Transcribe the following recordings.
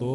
2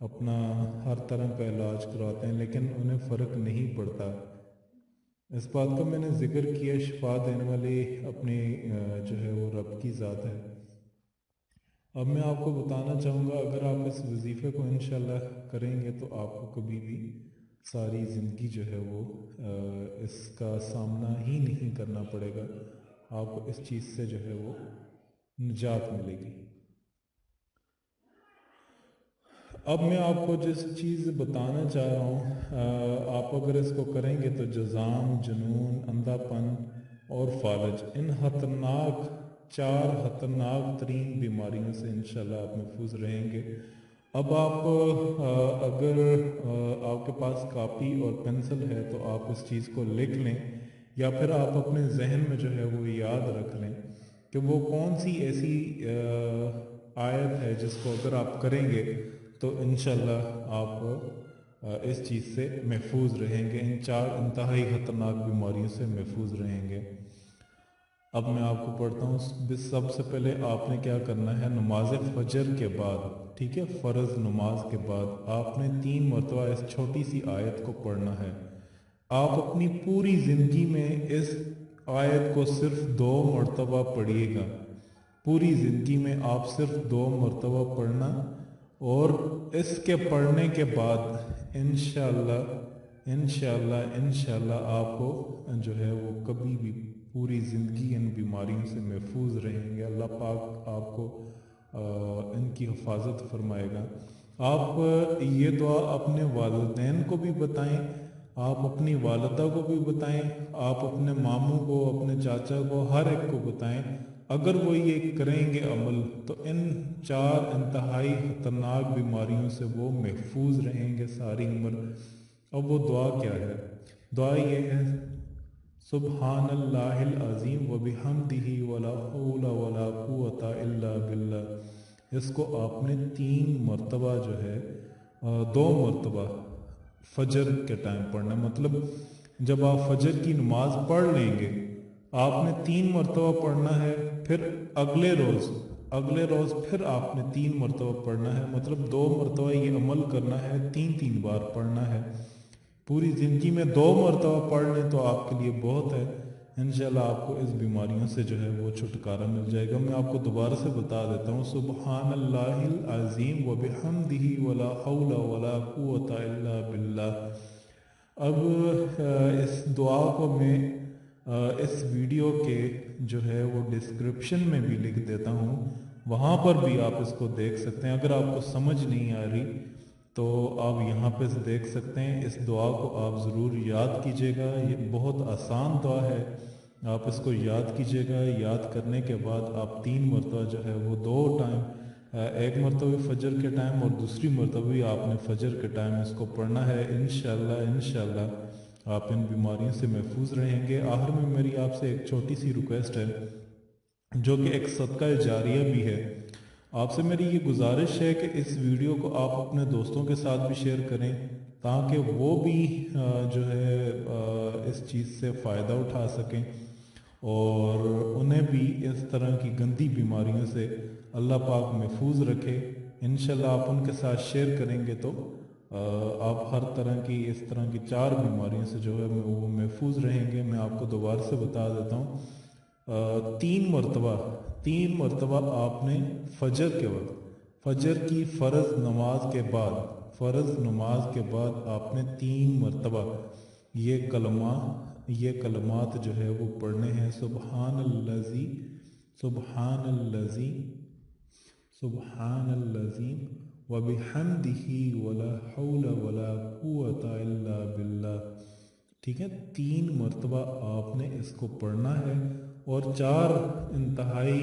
اپنا ہر طرح کا علاج کرواتے ہیں لیکن انہیں فرق نہیں پڑتا۔ اس بات کا میں نے ذکر کیا، شفا دینے والی اپنی جو ہے وہ رب کی ذات ہے۔ اب میں آپ کو بتانا چاہوں گا، اگر آپ اس وظیفے کو انشاءاللہ کریں گے تو آپ کو کبھی بھی ساری زندگی جو ہے وہ اس کا سامنا ہی نہیں کرنا پڑے گا، آپ کو اس چیز سے جو ہے وہ نجات ملے گی۔ اب میں آپ کو جس چیز بتانا چاہ رہا ہوں، آپ اگر اس کو کریں گے تو جذام، جنون، اندھا پن اور فالج، ان چار خطرناک ترین بیماریوں سے انشاءاللہ آپ محفوظ رہیں گے۔ اب آپ اگر آپ کے پاس کاپی اور پنسل ہے تو آپ اس چیز کو لکھ لیں، یا پھر آپ اپنے ذہن میں جو ہے وہ یاد رکھ لیں کہ وہ کون سی ایسی آیت ہے جس کو اگر آپ کریں گے تو انشاءاللہ آپ اس چیز سے محفوظ رہیں گے، ان چار انتہائی خطرناک بیماریوں سے محفوظ رہیں گے۔ اب میں آپ کو پڑھتا ہوں۔ سب سے پہلے آپ نے کیا کرنا ہے، نماز فجر کے بعد، ٹھیک ہے، فرض نماز کے بعد آپ نے 3 مرتبہ اس چھوٹی سی آیت کو پڑھنا ہے۔ آپ اپنی پوری زندگی میں اس آیت کو صرف 2 مرتبہ پڑھیے گا، پوری زندگی میں آپ صرف 2 مرتبہ پڑھنا، اور اس کے پڑھنے کے بعد انشاءاللہ آپ کو جو ہے وہ کبھی بھی پوری زندگی ان بیماریوں سے محفوظ رہیں گے۔ اللہ پاک آپ کو ان کی حفاظت فرمائے گا۔ آپ یہ دعا اپنے والدین کو بھی بتائیں، آپ اپنی والدہ کو بھی بتائیں، آپ اپنے ماموں کو، اپنے چاچا کو، ہر ایک کو بتائیں۔ اگر وہ یہ کریں گے عمل تو ان 4 انتہائی خطرناک بیماریوں سے وہ محفوظ رہیں گے ساری عمر۔ اب وہ دعا کیا ہے؟ دعا یہ ہے، سبحان اللہ العظیم وبحمدہ ولا حول ولا قوت الا باللہ۔ اس کو آپ نے 3 مرتبہ جو ہے 2 مرتبہ فجر کے ٹائم پڑھنا، مطلب جب آپ فجر کی نماز پڑھ لیں گے آپ نے 3 مرتبہ پڑھنا ہے، پھر اگلے روز پھر آپ نے 3 مرتبہ پڑھنا ہے، مطلب 2 مرتبہ یہ عمل کرنا ہے، 3 بار پڑھنا ہے۔ پوری زندگی میں 2 مرتبہ پڑھ لیں تو آپ کے لیے بہت ہے، انشاءاللہ آپ کو اس بیماریوں سے جو ہے وہ چھٹکارا مل جائے گا۔ میں آپ کو دوبارہ سے بتا دیتا ہوں، سبحان اللہ العظیم وبحمدہ ولا حول ولا قوت الا باللہ۔ اب اس دعا کو میں اس ویڈیو کے جو ہے وہ ڈسکرپشن میں بھی لکھ دیتا ہوں، وہاں پر بھی آپ اس کو دیکھ سکتے ہیں۔ اگر آپ کو سمجھ نہیں آ رہی تو آپ یہاں پہ دیکھ سکتے ہیں۔ اس دعا کو آپ ضرور یاد کیجئے گا، یہ بہت آسان دعا ہے، آپ اس کو یاد کیجئے گا۔ یاد کرنے کے بعد آپ 3 مرتبہ جو ہے وہ 2 ٹائم، ایک مرتبہ فجر کے ٹائم اور دوسری مرتبہ بھی آپ نے فجر کے ٹائم اس کو پڑھنا ہے۔ انشاءاللہ آپ ان بیماریوں سے محفوظ رہیں گے۔ آخر میں میری آپ سے ایک چھوٹی سی ریکویسٹ ہے، جو کہ ایک صدقہ جاریہ بھی ہے۔ آپ سے میری یہ گزارش ہے کہ اس ویڈیو کو آپ اپنے دوستوں کے ساتھ بھی شیئر کریں، تاکہ وہ بھی جو ہے اس چیز سے فائدہ اٹھا سکیں اور انہیں بھی اس طرح کی گندی بیماریوں سے اللہ پاک محفوظ رکھے۔ انشاءاللہ آپ ان کے ساتھ شیئر کریں گے تو آپ ہر طرح کی اس طرح کی 4 بیماریوں سے جو ہے وہ محفوظ رہیں گے۔ میں آپ کو دوبارہ سے بتا دیتا ہوں، 3 مرتبہ آپ نے فجر کے وقت، فجر کی فرض نماز کے بعد آپ نے 3 مرتبہ یہ کلمات جو ہے وہ پڑھنے ہیں، سبحان العظیم وبحمدہ ولا حول ولا قوت الا باللہ، ٹھیک ہے۔ 3 مرتبہ آپ نے اس کو پڑھنا ہے، اور 4 انتہائی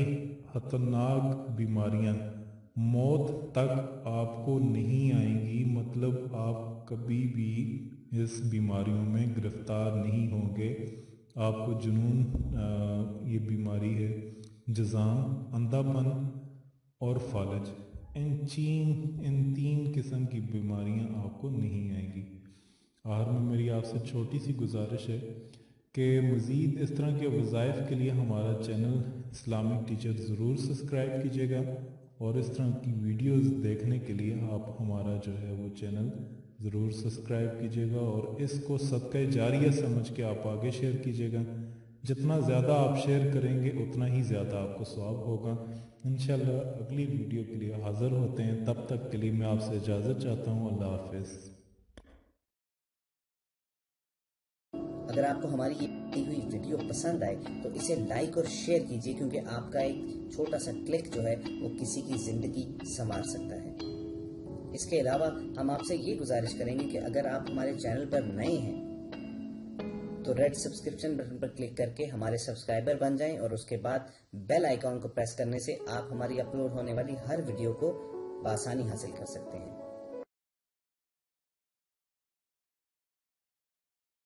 خطرناک بیماریاں موت تک آپ کو نہیں آئیں گی، مطلب آپ کبھی بھی اس بیماریوں میں گرفتار نہیں ہوں گے۔ آپ کو جنون یہ بیماری ہے، جذام، اندھا پن اور فالج، ان 3 قسم کی بیماریاں آپ کو نہیں آئیں گی۔ آخر میں میری آپ سے چھوٹی سی گزارش ہے کہ مزید اس طرح کے وظائف کے لیے ہمارا چینل اسلامک ٹیچر ضرور سبسکرائب کیجیے گا، اور اس طرح کی ویڈیوز دیکھنے کے لیے آپ ہمارا جو ہے وہ چینل ضرور سبسکرائب کیجیے گا، اور اس کو صدقہ جاریہ سمجھ کے آپ آگے شیئر کیجیے گا۔ جتنا زیادہ آپ شیئر کریں گے اتنا ہی زیادہ آپ کو ثواب ہوگا۔ انشاءاللہ اگلی ویڈیو کے لیے حاضر ہوتے ہیں، تب تک کے لیے میں آپ سے اجازت چاہتا ہوں۔ اللہ حافظ۔ اگر آپ کو ہماری یہ دی ہوئی ویڈیو پسند آئے تو اسے لائک اور شیئر کیجیے، کیونکہ آپ کا ایک چھوٹا سا کلک جو ہے وہ کسی کی زندگی سنوار سکتا ہے۔ اس کے علاوہ ہم آپ سے یہ گزارش کریں گے کہ اگر آپ ہمارے چینل پر نئے ہیں تو ریڈ سبسکرپشن بٹن پر کلک کر کے ہمارے سبسکرائبر بن جائیں، اور اس کے بعد بیل آئیکن کو پریس کرنے سے آپ ہماری اپلوڈ ہونے والی ہر ویڈیو کو بآسانی حاصل کر سکتے ہیں۔